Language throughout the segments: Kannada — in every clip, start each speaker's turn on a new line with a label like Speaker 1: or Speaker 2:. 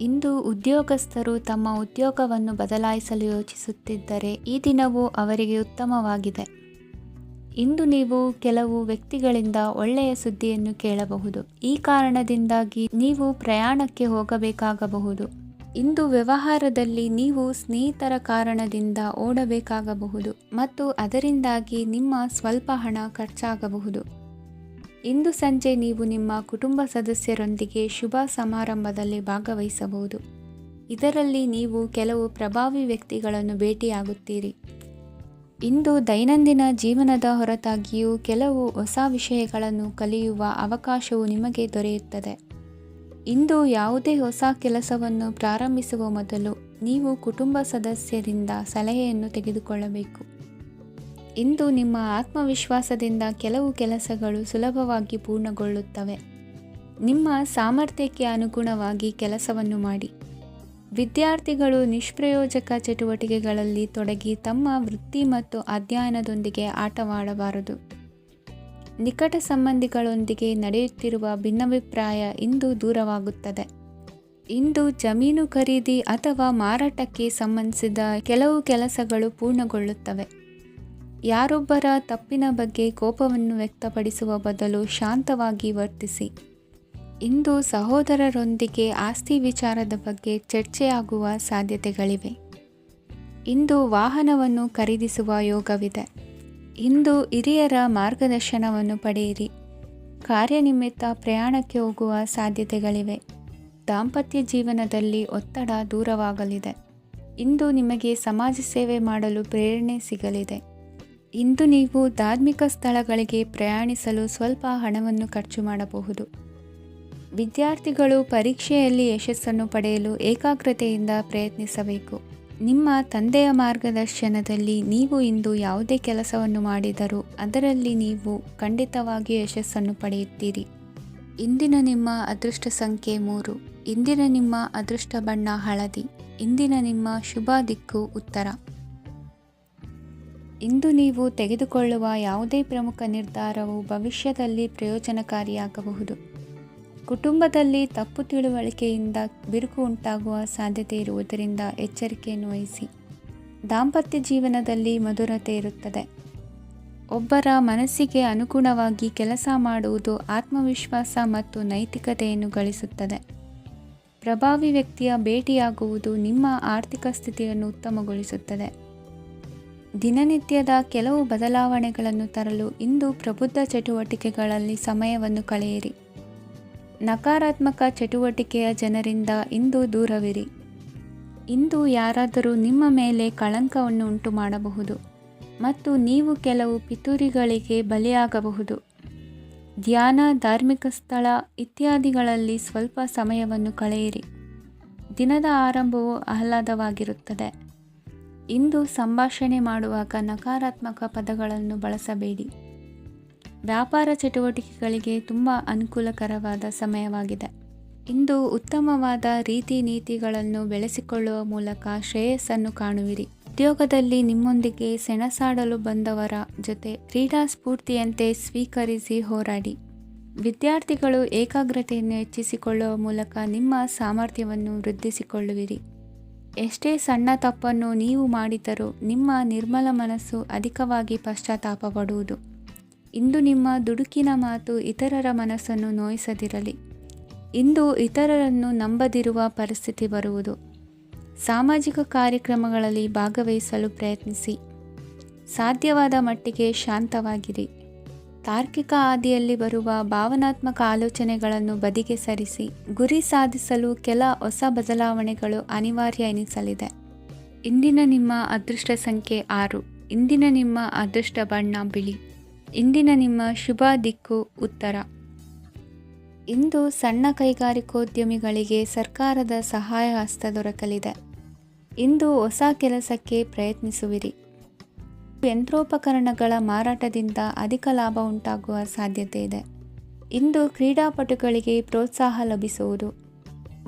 Speaker 1: ಇಂದು ಉದ್ಯೋಗಸ್ಥರು ತಮ್ಮ ಉದ್ಯೋಗವನ್ನು ಬದಲಾಯಿಸಲು ಯೋಚಿಸುತ್ತಿದ್ದರೆ ಈ ದಿನವೂ ಅವರಿಗೆ ಉತ್ತಮವಾಗಿದೆ. ಇಂದು ನೀವು ಕೆಲವು ವ್ಯಕ್ತಿಗಳಿಂದ ಒಳ್ಳೆಯ ಸುದ್ದಿಯನ್ನು ಕೇಳಬಹುದು. ಈ ಕಾರಣದಿಂದಾಗಿ ನೀವು ಪ್ರಯಾಣಕ್ಕೆ ಹೋಗಬೇಕಾಗಬಹುದು. ಇಂದು ವ್ಯವಹಾರದಲ್ಲಿ ನೀವು ಸ್ನೇಹಿತರ ಕಾರಣದಿಂದ ಓಡಬೇಕಾಗಬಹುದು ಮತ್ತು ಅದರಿಂದಾಗಿ ನಿಮ್ಮ ಸ್ವಲ್ಪ ಹಣ ಖರ್ಚಾಗಬಹುದು. ಇಂದು ಸಂಜೆ ನೀವು ನಿಮ್ಮ ಕುಟುಂಬ ಸದಸ್ಯರೊಂದಿಗೆ ಶುಭ ಸಮಾರಂಭದಲ್ಲಿ ಭಾಗವಹಿಸಬಹುದು. ಇದರಲ್ಲಿ ನೀವು ಕೆಲವು ಪ್ರಭಾವಿ ವ್ಯಕ್ತಿಗಳನ್ನು ಭೇಟಿಯಾಗುತ್ತೀರಿ. ಇಂದು ದೈನಂದಿನ ಜೀವನದ ಹೊರತಾಗಿಯೂ ಕೆಲವು ಹೊಸ ವಿಷಯಗಳನ್ನು ಕಲಿಯುವ ಅವಕಾಶವು ನಿಮಗೆ ದೊರೆಯುತ್ತದೆ. ಇಂದು ಯಾವುದೇ ಹೊಸ ಕೆಲಸವನ್ನು ಪ್ರಾರಂಭಿಸುವ ಮೊದಲು ನೀವು ಕುಟುಂಬ ಸದಸ್ಯರಿಂದ ಸಲಹೆಯನ್ನು ತೆಗೆದುಕೊಳ್ಳಬೇಕು. ಇಂದು ನಿಮ್ಮ ಆತ್ಮವಿಶ್ವಾಸದಿಂದ ಕೆಲವು ಕೆಲಸಗಳು ಸುಲಭವಾಗಿ ಪೂರ್ಣಗೊಳ್ಳುತ್ತವೆ. ನಿಮ್ಮ ಸಾಮರ್ಥ್ಯಕ್ಕೆ ಅನುಗುಣವಾಗಿ ಕೆಲಸವನ್ನು ಮಾಡಿ. ವಿದ್ಯಾರ್ಥಿಗಳು ನಿಷ್ಪ್ರಯೋಜಕ ಚಟುವಟಿಕೆಗಳಲ್ಲಿ ತೊಡಗಿ ತಮ್ಮ ವೃತ್ತಿ ಮತ್ತು ಅಧ್ಯಯನದೊಂದಿಗೆ ಆಟವಾಡಬಾರದು. ನಿಕಟ ಸಂಬಂಧಿಗಳೊಂದಿಗೆ ನಡೆಯುತ್ತಿರುವ ಭಿನ್ನಾಭಿಪ್ರಾಯ ಇಂದು ದೂರವಾಗುತ್ತದೆ. ಇಂದು ಜಮೀನು ಖರೀದಿ ಅಥವಾ ಮಾರಾಟಕ್ಕೆ ಸಂಬಂಧಿಸಿದ ಕೆಲವು ಕೆಲಸಗಳು ಪೂರ್ಣಗೊಳ್ಳುತ್ತವೆ. ಯಾರೊಬ್ಬರ ತಪ್ಪಿನ ಬಗ್ಗೆ ಕೋಪವನ್ನು ವ್ಯಕ್ತಪಡಿಸುವ ಬದಲು ಶಾಂತವಾಗಿ ವರ್ತಿಸಿ. ಇಂದು ಸಹೋದರರೊಂದಿಗೆ ಆಸ್ತಿ ವಿಚಾರದ ಬಗ್ಗೆ ಚರ್ಚೆಯಾಗುವ ಸಾಧ್ಯತೆಗಳಿವೆ. ಇಂದು ವಾಹನವನ್ನು ಖರೀದಿಸುವ ಯೋಗವಿದೆ. ಇಂದು ಹಿರಿಯರ ಮಾರ್ಗದರ್ಶನವನ್ನು ಪಡೆಯಿರಿ. ಕಾರ್ಯನಿಮಿತ್ತ ಪ್ರಯಾಣಕ್ಕೆ ಹೋಗುವ ಸಾಧ್ಯತೆಗಳಿವೆ. ದಾಂಪತ್ಯ ಜೀವನದಲ್ಲಿ ಒತ್ತಡ ದೂರವಾಗಲಿದೆ. ಇಂದು ನಿಮಗೆ ಸಮಾಜ ಸೇವೆ ಮಾಡಲು ಪ್ರೇರಣೆ ಸಿಗಲಿದೆ. ಇಂದು ನೀವು ಧಾರ್ಮಿಕ ಸ್ಥಳಗಳಿಗೆ ಪ್ರಯಾಣಿಸಲು ಸ್ವಲ್ಪ ಹಣವನ್ನು ಖರ್ಚು ಮಾಡಬಹುದು. ವಿದ್ಯಾರ್ಥಿಗಳು ಪರೀಕ್ಷೆಯಲ್ಲಿ ಯಶಸ್ಸನ್ನು ಪಡೆಯಲು ಏಕಾಗ್ರತೆಯಿಂದ ಪ್ರಯತ್ನಿಸಬೇಕು. ನಿಮ್ಮ ತಂದೆಯ ಮಾರ್ಗದರ್ಶನದಲ್ಲಿ ನೀವು ಇಂದು ಯಾವುದೇ ಕೆಲಸವನ್ನು ಮಾಡಿದರೂ ಅದರಲ್ಲಿ ನೀವು ಖಂಡಿತವಾಗಿಯೂ ಯಶಸ್ಸನ್ನು ಪಡೆಯುತ್ತೀರಿ. ಇಂದಿನ ನಿಮ್ಮ ಅದೃಷ್ಟ ಸಂಖ್ಯೆ 3. ಇಂದಿನ ನಿಮ್ಮ ಅದೃಷ್ಟ ಬಣ್ಣ ಹಳದಿ. ಇಂದಿನ ನಿಮ್ಮ ಶುಭ ದಿಕ್ಕು ಉತ್ತರ. ಇಂದು ನೀವು ತೆಗೆದುಕೊಳ್ಳುವ ಯಾವುದೇ ಪ್ರಮುಖ ನಿರ್ಧಾರವು ಭವಿಷ್ಯದಲ್ಲಿ ಪ್ರಯೋಜನಕಾರಿಯಾಗಬಹುದು. ಕುಟುಂಬದಲ್ಲಿ ತಪ್ಪು ತಿಳುವಳಿಕೆಯಿಂದ ಬಿರುಕು ಉಂಟಾಗುವ ಸಾಧ್ಯತೆ ಇರುವುದರಿಂದ ಎಚ್ಚರಿಕೆಯನ್ನು ವಹಿಸಿ. ದಾಂಪತ್ಯ ಜೀವನದಲ್ಲಿ ಮಧುರತೆ ಇರುತ್ತದೆ. ಒಬ್ಬರ ಮನಸ್ಸಿಗೆ ಅನುಗುಣವಾಗಿ ಕೆಲಸ ಮಾಡುವುದು ಆತ್ಮವಿಶ್ವಾಸ ಮತ್ತು ನೈತಿಕತೆಯನ್ನು ಗಳಿಸುತ್ತದೆ. ಪ್ರಭಾವಿ ವ್ಯಕ್ತಿಯ ಭೇಟಿಯಾಗುವುದು ನಿಮ್ಮ ಆರ್ಥಿಕ ಸ್ಥಿತಿಯನ್ನು ಉತ್ತಮಗೊಳಿಸುತ್ತದೆ. ದಿನನಿತ್ಯದ ಕೆಲವು ಬದಲಾವಣೆಗಳನ್ನು ತರಲು ಇಂದು ಪ್ರಬುದ್ಧ ಚಟುವಟಿಕೆಗಳಲ್ಲಿ ಸಮಯವನ್ನು ಕಳೆಯಿರಿ. ನಕಾರಾತ್ಮಕ ಚಟುವಟಿಕೆಯ ಜನರಿಂದ ಇಂದು ದೂರವಿರಿ. ಇಂದು ಯಾರಾದರೂ ನಿಮ್ಮ ಮೇಲೆ ಕಳಂಕವನ್ನು ಉಂಟು ಮಾಡಬಹುದು ಮತ್ತು ನೀವು ಕೆಲವು ಪಿತೂರಿಗಳಿಗೆ ಬಲಿಯಾಗಬಹುದು. ಧ್ಯಾನ, ಧಾರ್ಮಿಕ ಸ್ಥಳ ಇತ್ಯಾದಿಗಳಲ್ಲಿ ಸ್ವಲ್ಪ ಸಮಯವನ್ನು ಕಳೆಯಿರಿ. ದಿನದ ಆರಂಭವು ಆಹ್ಲಾದವಾಗಿರುತ್ತದೆ. ಇಂದು ಸಂಭಾಷಣೆ ಮಾಡುವಾಗ ನಕಾರಾತ್ಮಕ ಪದಗಳನ್ನು ಬಳಸಬೇಡಿ. ವ್ಯಾಪಾರ ಚಟುವಟಿಕೆಗಳಿಗೆ ತುಂಬ ಅನುಕೂಲಕರವಾದ ಸಮಯವಾಗಿದೆ. ಇಂದು ಉತ್ತಮವಾದ ರೀತಿ ನೀತಿಗಳನ್ನು ಬೆಳೆಸಿಕೊಳ್ಳುವ ಮೂಲಕ ಶ್ರೇಯಸ್ಸನ್ನು ಕಾಣುವಿರಿ. ಉದ್ಯೋಗದಲ್ಲಿ ನಿಮ್ಮೊಂದಿಗೆ ಸೆಣಸಾಡಲು ಬಂದವರ ಜೊತೆ ಕ್ರೀಡಾ ಸ್ಫೂರ್ತಿಯಂತೆ ಸ್ವೀಕರಿಸಿ ಹೋರಾಡಿ. ವಿದ್ಯಾರ್ಥಿಗಳು ಏಕಾಗ್ರತೆಯನ್ನು ಹೆಚ್ಚಿಸಿಕೊಳ್ಳುವ ಮೂಲಕ ನಿಮ್ಮ ಸಾಮರ್ಥ್ಯವನ್ನು ವೃದ್ಧಿಸಿಕೊಳ್ಳುವಿರಿ. ಎಷ್ಟೇ ಸಣ್ಣ ತಪ್ಪನ್ನು ನೀವು ಮಾಡಿದರೂ ನಿಮ್ಮ ನಿರ್ಮಲ ಮನಸ್ಸು ಅಧಿಕವಾಗಿ ಪಶ್ಚಾತ್ತಾಪ ಪಡುವುದು. ಇಂದು ನಿಮ್ಮ ದುಡುಕಿನ ಮಾತು ಇತರರ ಮನಸ್ಸನ್ನು ನೋಯಿಸದಿರಲಿ. ಇಂದು ಇತರರನ್ನು ನಂಬದಿರುವ ಪರಿಸ್ಥಿತಿ ಬರುವುದು. ಸಾಮಾಜಿಕ ಕಾರ್ಯಕ್ರಮಗಳಲ್ಲಿ ಭಾಗವಹಿಸಲು ಪ್ರಯತ್ನಿಸಿ. ಸಾಧ್ಯವಾದ ಮಟ್ಟಿಗೆ ಶಾಂತವಾಗಿರಿ. ತಾರ್ಕಿಕ ಹಾದಿಯಲ್ಲಿ ಬರುವ ಭಾವನಾತ್ಮಕ ಆಲೋಚನೆಗಳನ್ನು ಬದಿಗೆ ಸರಿಸಿ. ಗುರಿ ಸಾಧಿಸಲು ಕೆಲ ಹೊಸ ಬದಲಾವಣೆಗಳು ಅನಿವಾರ್ಯ ಎನಿಸಲಿದೆ. ಇಂದಿನ ನಿಮ್ಮ ಅದೃಷ್ಟ ಸಂಖ್ಯೆ 6. ಇಂದಿನ ನಿಮ್ಮ ಅದೃಷ್ಟ ಬಣ್ಣ ಬಿಳಿ. ಇಂದಿನ ನಿಮ್ಮ ಶುಭ ದಿಕ್ಕು ಉತ್ತರ. ಇಂದು ಸಣ್ಣ ಕೈಗಾರಿಕೋದ್ಯಮಿಗಳಿಗೆ ಸರ್ಕಾರದ ಸಹಾಯ ಹಸ್ತ ದೊರಕಲಿದೆ. ಇಂದು ಹೊಸ ಕೆಲಸಕ್ಕೆ ಪ್ರಯತ್ನಿಸುವಿರಿ. ಯಂತ್ರೋಪಕರಣಗಳ ಮಾರಾಟದಿಂದ ಅಧಿಕ ಲಾಭ ಉಂಟಾಗುವ ಸಾಧ್ಯತೆ ಇದೆ. ಇಂದು ಕ್ರೀಡಾಪಟುಗಳಿಗೆ ಪ್ರೋತ್ಸಾಹ ಲಭಿಸುವುದು.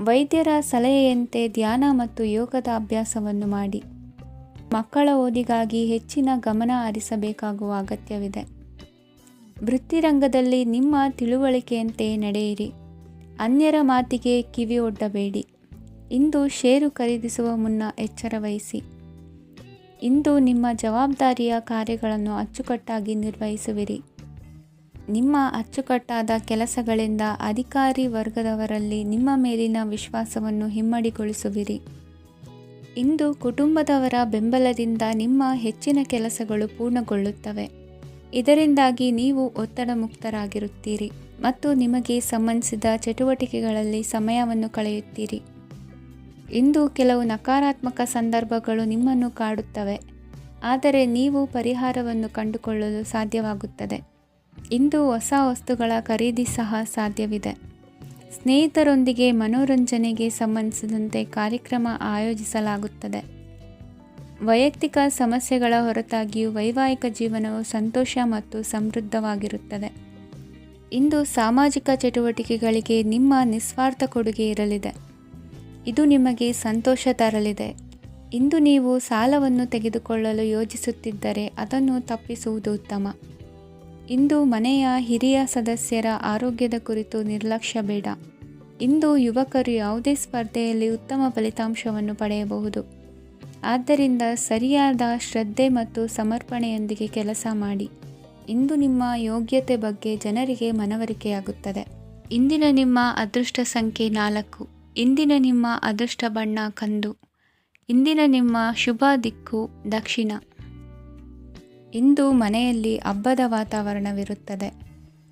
Speaker 1: ವೈದ್ಯರ ಸಲಹೆಯಂತೆ ಧ್ಯಾನ ಮತ್ತು ಯೋಗದ ಅಭ್ಯಾಸವನ್ನು ಮಾಡಿ. ಮಕ್ಕಳ ಓದಿಗಾಗಿ ಹೆಚ್ಚಿನ ಗಮನ ಹರಿಸಬೇಕಾಗುವ ಅಗತ್ಯವಿದೆ. ವೃತ್ತಿರಂಗದಲ್ಲಿ ನಿಮ್ಮ ತಿಳುವಳಿಕೆಯಂತೆ ನಡೆಯಿರಿ. ಅನ್ಯರ ಮಾತಿಗೆ ಕಿವಿಯೊಡ್ಡಬೇಡಿ. ಇಂದು ಷೇರು ಖರೀದಿಸುವ ಮುನ್ನ ಎಚ್ಚರ ವಹಿಸಿ. ಇಂದು ನಿಮ್ಮ ಜವಾಬ್ದಾರಿಯ ಕಾರ್ಯಗಳನ್ನು ಅಚ್ಚುಕಟ್ಟಾಗಿ ನಿರ್ವಹಿಸುವಿರಿ. ನಿಮ್ಮ ಅಚ್ಚುಕಟ್ಟಾದ ಕೆಲಸಗಳಿಂದ ಅಧಿಕಾರಿ ವರ್ಗದವರಲ್ಲಿ ನಿಮ್ಮ ಮೇಲಿನ ವಿಶ್ವಾಸವನ್ನು ಇಮ್ಮಡಿಗೊಳಿಸುವಿರಿ. ಇಂದು ಕುಟುಂಬದವರ ಬೆಂಬಲದಿಂದ ನಿಮ್ಮ ಹೆಚ್ಚಿನ ಕೆಲಸಗಳು ಪೂರ್ಣಗೊಳ್ಳುತ್ತವೆ. ಇದರಿಂದಾಗಿ ನೀವು ಒತ್ತಡ ಮುಕ್ತರಾಗಿರುತ್ತೀರಿ ಮತ್ತು ನಿಮಗೆ ಸಂಬಂಧಿಸಿದ ಚಟುವಟಿಕೆಗಳಲ್ಲಿ ಸಮಯವನ್ನು ಕಳೆಯುತ್ತೀರಿ. ಇಂದು ಕೆಲವು ನಕಾರಾತ್ಮಕ ಸಂದರ್ಭಗಳು ನಿಮ್ಮನ್ನು ಕಾಡುತ್ತವೆ, ಆದರೆ ನೀವು ಪರಿಹಾರವನ್ನು ಕಂಡುಕೊಳ್ಳಲು ಸಾಧ್ಯವಾಗುತ್ತದೆ. ಇಂದು ಹೊಸ ವಸ್ತುಗಳ ಖರೀದಿ ಸಹ ಸಾಧ್ಯವಿದೆ. ಸ್ನೇಹಿತರೊಂದಿಗೆ ಮನೋರಂಜನೆಗೆ ಸಂಬಂಧಿಸಿದಂತೆ ಕಾರ್ಯಕ್ರಮ ಆಯೋಜಿಸಲಾಗುತ್ತದೆ. ವೈಯಕ್ತಿಕ ಸಮಸ್ಯೆಗಳ ಹೊರತಾಗಿಯೂ ವೈವಾಹಿಕ ಜೀವನವು ಸಂತೋಷ ಮತ್ತು ಸಮೃದ್ಧವಾಗಿರುತ್ತದೆ. ಇಂದು ಸಾಮಾಜಿಕ ಚಟುವಟಿಕೆಗಳಿಗೆ ನಿಮ್ಮ ನಿಸ್ವಾರ್ಥ ಕೊಡುಗೆ ಇರಲಿದೆ. ಇದು ನಿಮಗೆ ಸಂತೋಷ ತರಲಿದೆ. ಇಂದು ನೀವು ಸಾಲವನ್ನು ತೆಗೆದುಕೊಳ್ಳಲು ಯೋಜಿಸುತ್ತಿದ್ದರೆ ಅದನ್ನು ತಪ್ಪಿಸುವುದು ಉತ್ತಮ. ಇಂದು ಮನೆಯ ಹಿರಿಯ ಸದಸ್ಯರ ಆರೋಗ್ಯದ ಕುರಿತು ನಿರ್ಲಕ್ಷ್ಯ ಬೇಡ. ಇಂದು ಯುವಕರು ಯಾವುದೇ ಸ್ಪರ್ಧೆಯಲ್ಲಿ ಉತ್ತಮ ಫಲಿತಾಂಶವನ್ನು ಪಡೆಯಬಹುದು. ಆದ್ದರಿಂದ ಸರಿಯಾದ ಶ್ರದ್ಧೆ ಮತ್ತು ಸಮರ್ಪಣೆಯೊಂದಿಗೆ ಕೆಲಸ ಮಾಡಿ. ಇಂದು ನಿಮ್ಮ ಯೋಗ್ಯತೆ ಬಗ್ಗೆ ಜನರಿಗೆ ಮನವರಿಕೆಯಾಗುತ್ತದೆ. ಇಂದಿನ ನಿಮ್ಮ ಅದೃಷ್ಟ ಸಂಖ್ಯೆ 4. ಇಂದಿನ ನಿಮ್ಮ ಅದೃಷ್ಟ ಬಣ್ಣ ಕಂದು. ಇಂದಿನ ನಿಮ್ಮ ಶುಭ ದಿಕ್ಕು ದಕ್ಷಿಣ. ಇಂದು ಮನೆಯಲ್ಲಿ ಹಬ್ಬದ ವಾತಾವರಣವಿರುತ್ತದೆ.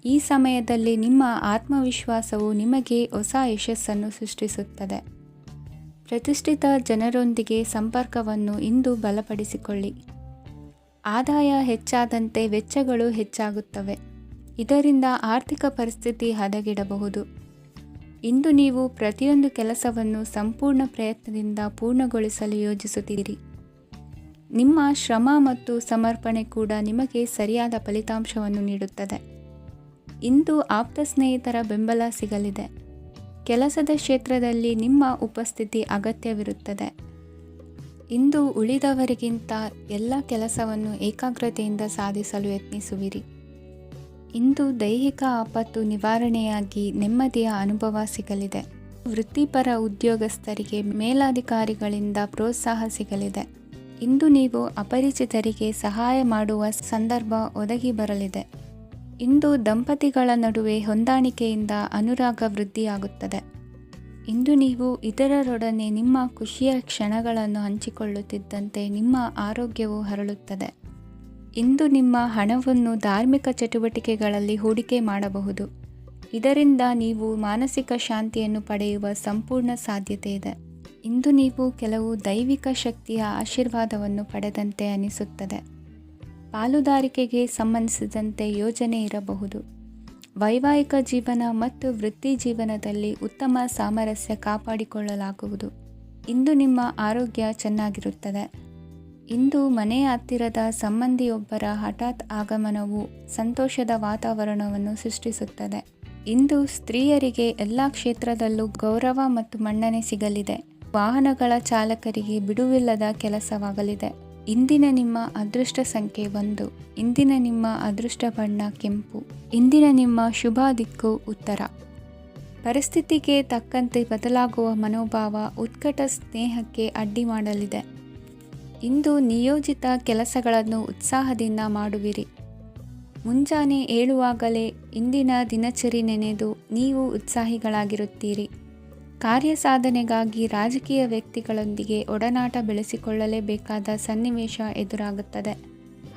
Speaker 1: ಈ ಸಮಯದಲ್ಲಿ ನಿಮ್ಮ ಆತ್ಮವಿಶ್ವಾಸವು ನಿಮಗೆ ಹೊಸ ಯಶಸ್ಸನ್ನು ಸೃಷ್ಟಿಸುತ್ತದೆ. ಪ್ರತಿಷ್ಠಿತ ಜನರೊಂದಿಗೆ ಸಂಪರ್ಕವನ್ನು ಇಂದು ಬಲಪಡಿಸಿಕೊಳ್ಳಿ. ಆದಾಯ ಹೆಚ್ಚಾದಂತೆ ವೆಚ್ಚಗಳು ಹೆಚ್ಚಾಗುತ್ತವೆ. ಇದರಿಂದ ಆರ್ಥಿಕ ಪರಿಸ್ಥಿತಿ ಹದಗೆಡಬಹುದು. ಇಂದು ನೀವು ಪ್ರತಿಯೊಂದು ಕೆಲಸವನ್ನು ಸಂಪೂರ್ಣ ಪ್ರಯತ್ನದಿಂದ ಪೂರ್ಣಗೊಳಿಸಲು ಯೋಜಿಸುತ್ತೀರಿ. ನಿಮ್ಮ ಶ್ರಮ ಮತ್ತು ಸಮರ್ಪಣೆ ಕೂಡ ನಿಮಗೆ ಸರಿಯಾದ ಫಲಿತಾಂಶವನ್ನು ನೀಡುತ್ತದೆ. ಇಂದು ಆಪ್ತ ಸ್ನೇಹಿತರ ಬೆಂಬಲ ಸಿಗಲಿದೆ. ಕೆಲಸದ ಕ್ಷೇತ್ರದಲ್ಲಿ ನಿಮ್ಮ ಉಪಸ್ಥಿತಿ ಅಗತ್ಯವಿರುತ್ತದೆ. ಇಂದು ಉಳಿದವರಿಗಿಂತ ಎಲ್ಲ ಕೆಲಸವನ್ನು ಏಕಾಗ್ರತೆಯಿಂದ ಸಾಧಿಸಲು ಯತ್ನಿಸುವಿರಿ. ಇಂದು ದೈಹಿಕ ಆಪತ್ತು ನಿವಾರಣೆಯಾಗಿ ನೆಮ್ಮದಿಯ ಅನುಭವ ಸಿಗಲಿದೆ. ವೃತ್ತಿಪರ ಉದ್ಯೋಗಸ್ಥರಿಗೆ ಮೇಲಾಧಿಕಾರಿಗಳಿಂದ ಪ್ರೋತ್ಸಾಹ ಸಿಗಲಿದೆ. ಇಂದು ನೀವು ಅಪರಿಚಿತರಿಗೆ ಸಹಾಯ ಮಾಡುವ ಸಂದರ್ಭ ಒದಗಿ ಬರಲಿದೆ. ಇಂದು ದಂಪತಿಗಳ ನಡುವೆ ಹೊಂದಾಣಿಕೆಯಿಂದ ಅನುರಾಗ ವೃದ್ಧಿಯಾಗುತ್ತದೆ. ಇಂದು ನೀವು ಇತರರೊಡನೆ ನಿಮ್ಮ ಖುಷಿಯ ಕ್ಷಣಗಳನ್ನು ಹಂಚಿಕೊಳ್ಳುತ್ತಿದ್ದಂತೆ ನಿಮ್ಮ ಆರೋಗ್ಯವು ಹರಳುತ್ತದೆ. ಇಂದು ನಿಮ್ಮ ಹಣವನ್ನು ಧಾರ್ಮಿಕ ಚಟುವಟಿಕೆಗಳಲ್ಲಿ ಹೂಡಿಕೆ ಮಾಡಬಹುದು. ಇದರಿಂದ ನೀವು ಮಾನಸಿಕ ಶಾಂತಿಯನ್ನು ಪಡೆಯುವ ಸಂಪೂರ್ಣ ಸಾಧ್ಯತೆ ಇದೆ. ಇಂದು ನೀವು ಕೆಲವು ದೈವಿಕ ಶಕ್ತಿಯ ಆಶೀರ್ವಾದವನ್ನು ಪಡೆದಂತೆ ಅನಿಸುತ್ತದೆ. ಪಾಲುದಾರಿಕೆಗೆ ಸಂಬಂಧಿಸಿದಂತೆ ಯೋಜನೆ ಇರಬಹುದು. ವೈವಾಹಿಕ ಜೀವನ ಮತ್ತು ವೃತ್ತಿ ಜೀವನದಲ್ಲಿ ಉತ್ತಮ ಸಾಮರಸ್ಯ ಕಾಪಾಡಿಕೊಳ್ಳಲಾಗುವುದು. ಇಂದು ನಿಮ್ಮ ಆರೋಗ್ಯ ಚೆನ್ನಾಗಿರುತ್ತದೆ. ಇಂದು ಮನೆಯ ಹತ್ತಿರದ ಸಂಬಂಧಿಯೊಬ್ಬರ ಹಠಾತ್ ಆಗಮನವು ಸಂತೋಷದ ವಾತಾವರಣವನ್ನು ಸೃಷ್ಟಿಸುತ್ತದೆ. ಇಂದು ಸ್ತ್ರೀಯರಿಗೆ ಎಲ್ಲ ಕ್ಷೇತ್ರದಲ್ಲೂ ಗೌರವ ಮತ್ತು ಮನ್ನಣೆ ಸಿಗಲಿದೆ. ವಾಹನಗಳ ಚಾಲಕರಿಗೆ ಬಿಡುವಿಲ್ಲದ ಕೆಲಸವಾಗಲಿದೆ. ಇಂದಿನ ನಿಮ್ಮ ಅದೃಷ್ಟ ಸಂಖ್ಯೆ 1. ಇಂದಿನ ನಿಮ್ಮ ಅದೃಷ್ಟ ಬಣ್ಣ ಕೆಂಪು. ಇಂದಿನ ನಿಮ್ಮ ಶುಭ ದಿಕ್ಕು ಉತ್ತರ. ಪರಿಸ್ಥಿತಿಗೆ ತಕ್ಕಂತೆ ಬದಲಾಗುವ ಮನೋಭಾವ ಉತ್ಕಟ ಸ್ನೇಹಕ್ಕೆ ಅಡ್ಡಿ ಮಾಡಲಿದೆ. ಇಂದು ನಿಯೋಜಿತ ಕೆಲಸಗಳನ್ನು ಉತ್ಸಾಹದಿಂದ ಮಾಡುವಿರಿ. ಮುಂಜಾನೆ ಏಳುವಾಗಲೇ ಇಂದಿನ ದಿನಚರಿ ನೆನೆದು ನೀವು ಉತ್ಸಾಹಿಗಳಾಗಿರುತ್ತೀರಿ. ಕಾರ್ಯಸಾಧನೆಗಾಗಿ ರಾಜಕೀಯ ವ್ಯಕ್ತಿಗಳೊಂದಿಗೆ ಒಡನಾಟ ಬೆಳೆಸಿಕೊಳ್ಳಲೇಬೇಕಾದ ಸನ್ನಿವೇಶ ಎದುರಾಗುತ್ತದೆ.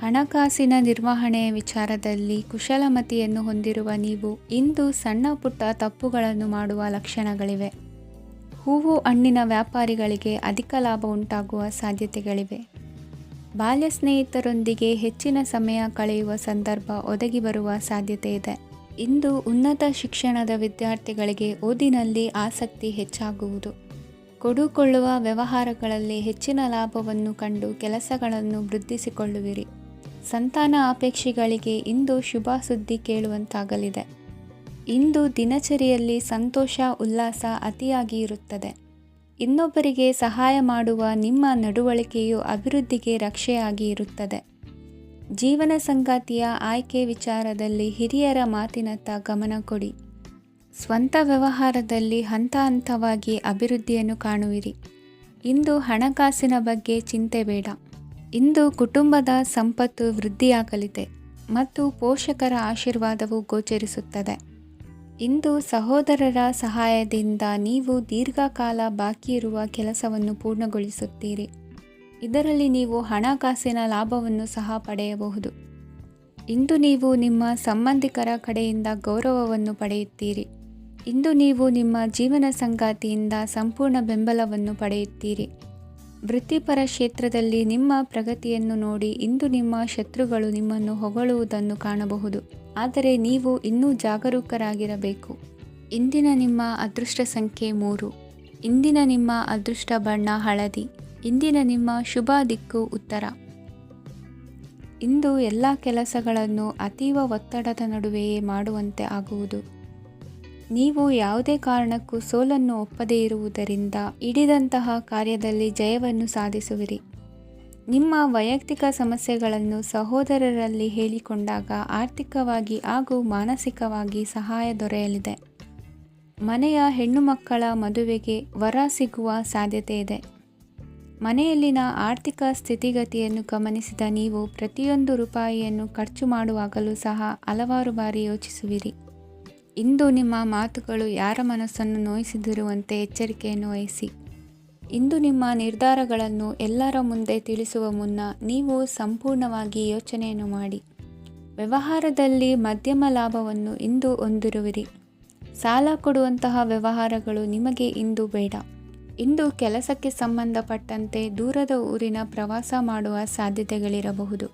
Speaker 1: ಹಣಕಾಸಿನ ನಿರ್ವಹಣೆಯ ವಿಚಾರದಲ್ಲಿ ಕುಶಲಮತಿಯನ್ನು ಹೊಂದಿರುವ ನೀವು ಇಂದು ಸಣ್ಣ ಪುಟ್ಟ ತಪ್ಪುಗಳನ್ನು ಮಾಡುವ ಲಕ್ಷಣಗಳಿವೆ. ಹೂವು ಹಣ್ಣಿನ ವ್ಯಾಪಾರಿಗಳಿಗೆ ಅಧಿಕ ಲಾಭ ಉಂಟಾಗುವ ಸಾಧ್ಯತೆಗಳಿವೆ. ಬಾಲ್ಯ ಸ್ನೇಹಿತರೊಂದಿಗೆ ಹೆಚ್ಚಿನ ಸಮಯ ಕಳೆಯುವ ಸಂದರ್ಭ ಒದಗಿ ಬರುವ ಸಾಧ್ಯತೆ ಇದೆ. ಇಂದು ಉನ್ನತ ಶಿಕ್ಷಣದ ವಿದ್ಯಾರ್ಥಿಗಳಿಗೆ ಓದಿನಲ್ಲಿ ಆಸಕ್ತಿ ಹೆಚ್ಚಾಗುವುದು. ಕೊಡುಕೊಳ್ಳುವ ವ್ಯವಹಾರಗಳಲ್ಲಿ ಹೆಚ್ಚಿನ ಲಾಭವನ್ನು ಕಂಡು ಕೆಲಸಗಳನ್ನು ವೃದ್ಧಿಸಿಕೊಳ್ಳುವಿರಿ. ಸಂತಾನ ಅಪೇಕ್ಷಿಗಳಿಗೆ ಇಂದು ಶುಭ ಸುದ್ದಿ ಕೇಳುವಂತಾಗಲಿದೆ. ಇಂದು ದಿನಚರಿಯಲ್ಲಿ ಸಂತೋಷ ಉಲ್ಲಾಸ ಅತಿಯಾಗಿ ಇರುತ್ತದೆ. ಇನ್ನೊಬ್ಬರಿಗೆ ಸಹಾಯ ಮಾಡುವ ನಿಮ್ಮ ನಡವಳಿಕೆಯು ಅಭಿವೃದ್ಧಿಗೆ ರಕ್ಷೆಯಾಗಿ ಇರುತ್ತದೆ. ಜೀವನ ಸಂಗಾತಿಯ ಆಯ್ಕೆ ವಿಚಾರದಲ್ಲಿ ಹಿರಿಯರ ಮಾತಿನತ್ತ ಗಮನ ಕೊಡಿ. ಸ್ವಂತ ವ್ಯವಹಾರದಲ್ಲಿ ಹಂತ ಹಂತವಾಗಿ ಅಭಿವೃದ್ಧಿಯನ್ನು ಕಾಣುವಿರಿ. ಇಂದು ಹಣಕಾಸಿನ ಬಗ್ಗೆ ಚಿಂತೆ ಬೇಡ. ಇಂದು ಕುಟುಂಬದ ಸಂಪತ್ತು ವೃದ್ಧಿಯಾಗಲಿದೆ ಮತ್ತು ಪೋಷಕರ ಆಶೀರ್ವಾದವು ಗೋಚರಿಸುತ್ತದೆ. ಇಂದು ಸಹೋದರರ ಸಹಾಯದಿಂದ ನೀವು ದೀರ್ಘಕಾಲ ಬಾಕಿ ಇರುವ ಕೆಲಸವನ್ನು ಪೂರ್ಣಗೊಳಿಸುತ್ತೀರಿ. ಇದರಲ್ಲಿ ನೀವು ಹಣಕಾಸಿನ ಲಾಭವನ್ನು ಸಹ ಪಡೆಯಬಹುದು. ಇಂದು ನೀವು ನಿಮ್ಮ ಸಂಬಂಧಿಕರ ಕಡೆಯಿಂದ ಗೌರವವನ್ನು ಪಡೆಯುತ್ತೀರಿ. ಇಂದು ನೀವು ನಿಮ್ಮ ಜೀವನ ಸಂಗಾತಿಯಿಂದ ಸಂಪೂರ್ಣ ಬೆಂಬಲವನ್ನು ಪಡೆಯುತ್ತೀರಿ. ವೃತ್ತಿಪರ ಕ್ಷೇತ್ರದಲ್ಲಿ ನಿಮ್ಮ ಪ್ರಗತಿಯನ್ನು ನೋಡಿ ಇಂದು ನಿಮ್ಮ ಶತ್ರುಗಳು ನಿಮ್ಮನ್ನು ಹೊಗಳುವುದನ್ನು ಕಾಣಬಹುದು. ಆದರೆ ನೀವು ಇನ್ನೂ ಜಾಗರೂಕರಾಗಿರಬೇಕು. ಇಂದಿನ ನಿಮ್ಮ ಅದೃಷ್ಟ ಸಂಖ್ಯೆ 3. ಇಂದಿನ ನಿಮ್ಮ ಅದೃಷ್ಟ ಬಣ್ಣ ಹಳದಿ. ಇಂದಿನ ನಿಮ್ಮ ಶುಭ ದಿಕ್ಕು ಉತ್ತರ. ಇಂದು ಎಲ್ಲ ಕೆಲಸಗಳನ್ನು ಅತೀವ ಒತ್ತಡದ ನಡುವೆಯೇ ಮಾಡುವಂತೆ ಆಗುವುದು. ನೀವು ಯಾವುದೇ ಕಾರಣಕ್ಕೂ ಸೋಲನ್ನು ಒಪ್ಪದೇ ಇರುವುದರಿಂದ ಹಿಡಿದಂತಹ ಕಾರ್ಯದಲ್ಲಿ ಜಯವನ್ನು ಸಾಧಿಸುವಿರಿ. ನಿಮ್ಮ ವೈಯಕ್ತಿಕ ಸಮಸ್ಯೆಗಳನ್ನು ಸಹೋದರರಲ್ಲಿ ಹೇಳಿಕೊಂಡಾಗ ಆರ್ಥಿಕವಾಗಿ ಹಾಗೂ ಮಾನಸಿಕವಾಗಿ ಸಹಾಯ ದೊರೆಯಲಿದೆ. ಮನೆಯ ಹೆಣ್ಣು ಮಕ್ಕಳ ಮದುವೆಗೆ ವರ ಸಿಗುವ ಸಾಧ್ಯತೆ ಇದೆ. ಮನೆಯಲ್ಲಿನ ಆರ್ಥಿಕ ಸ್ಥಿತಿಗತಿಯನ್ನು ಗಮನಿಸಿದ ನೀವು ಪ್ರತಿಯೊಂದು ರೂಪಾಯಿಯನ್ನು ಖರ್ಚು ಮಾಡುವಾಗಲೂ ಸಹ ಹಲವಾರು ಬಾರಿ ಯೋಚಿಸುವಿರಿ. ಇಂದು ನಿಮ್ಮ ಮಾತುಗಳು ಯಾರ ಮನಸ್ಸನ್ನು ನೋಯಿಸದಿರುವಂತೆ ಎಚ್ಚರಿಕೆಯನ್ನು ವಹಿಸಿ. ಇಂದು ನಿಮ್ಮ ನಿರ್ಧಾರಗಳನ್ನು ಎಲ್ಲರ ಮುಂದೆ ತಿಳಿಸುವ ಮುನ್ನ ನೀವು ಸಂಪೂರ್ಣವಾಗಿ ಯೋಚನೆಯನ್ನು ಮಾಡಿ. ವ್ಯವಹಾರದಲ್ಲಿ ಮಧ್ಯಮ ಲಾಭವನ್ನು ಇಂದು ಹೊಂದಿರುವಿರಿ. ಸಾಲ ಕೊಡುವಂತಹ ವ್ಯವಹಾರಗಳು ನಿಮಗೆ ಇಂದು ಬೇಡ. ಇಂದು ಕೆಲಸಕ್ಕೆ ಸಂಬಂಧಪಟ್ಟಂತೆ ದೂರದ ಊರಿನ ಪ್ರವಾಸ ಮಾಡುವ ಸಾಧ್ಯತೆಗಳಿರಬಹುದು.